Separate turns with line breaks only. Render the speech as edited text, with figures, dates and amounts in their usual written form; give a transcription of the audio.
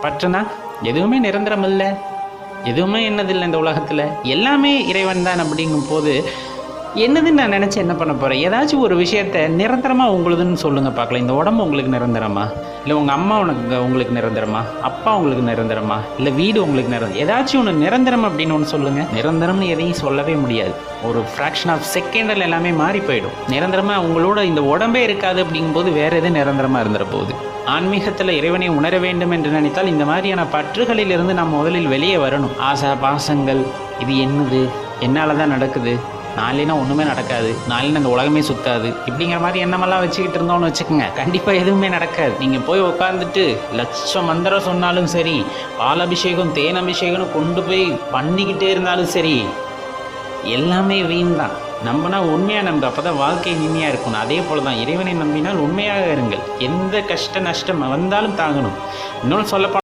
பற்றுனா எதுவுமே நிரந்தரம் இல்லை, எதுவுமே என்னதில்லை இந்த உலகத்தில், எல்லாமே இறைவன் தான். அப்படிங்கும் போது என்னதுன்னு நான் நினச்சி என்ன பண்ண போகிறேன்? ஏதாச்சும் ஒரு விஷயத்தை நிரந்தரமாக உங்களுதுன்னு சொல்லுங்கள் பார்க்கலாம். இந்த உடம்பு உங்களுக்கு நிரந்தரமா? இல்லை உங்கள் அம்மா உங்களுக்கு நிரந்தரமா? அப்பா உங்களுக்கு நிரந்தரமா? இல்லை வீடு உங்களுக்கு ஏதாச்சும் ஒன்று நிரந்தரம் அப்படின்னு ஒன்று சொல்லுங்கள். நிரந்தரம்னு எதையும் சொல்லவே முடியாது. ஒரு ஃப்ராக்ஷன் ஆஃப் செகண்டில் எல்லாமே மாறி போயிடும். நிரந்தரமாக உங்களோட இந்த உடம்பே இருக்காது அப்படிங்கும்போது வேறு எதுவும் நிரந்தரமாக இருந்துட போகுது. ஆன்மீகத்தில் இறைவனை உணர வேண்டும் என்று நினைத்தால் இந்த மாதிரியான பற்றுகளிலிருந்து நாம் முதலில் வெளியே வரணும். ஆசை பாசங்கள், இது என்னது, என்னால் தான் நடக்குது, நாளைனா ஒன்றுமே நடக்காது, நாளைனா இந்த உலகமே சுற்றாது, இப்படிங்கிற மாதிரி எண்ணமெல்லாம் வச்சுக்கிட்டு இருந்தோன்னு வச்சுக்கோங்க, கண்டிப்பாக எதுவுமே நடக்காது. நீங்கள் போய் உட்காந்துட்டு லட்சம் மந்திரம் சொன்னாலும் சரி, பால் அபிஷேகம் தேன் அபிஷேகம்னு கொண்டு போய் பண்ணிக்கிட்டே இருந்தாலும் சரி, எல்லாமே வீண் தான். நம்பினா உண்மையாக நம்பு, அப்போ தான் வாழ்க்கை இனிமையாக இருக்கணும். அதே போல் தான் இறைவனை நம்பினால் உண்மையாக இருங்கள். எந்த கஷ்ட நஷ்டம் வந்தாலும் தாங்கணும். இன்னொன்று சொல்லப்போனால்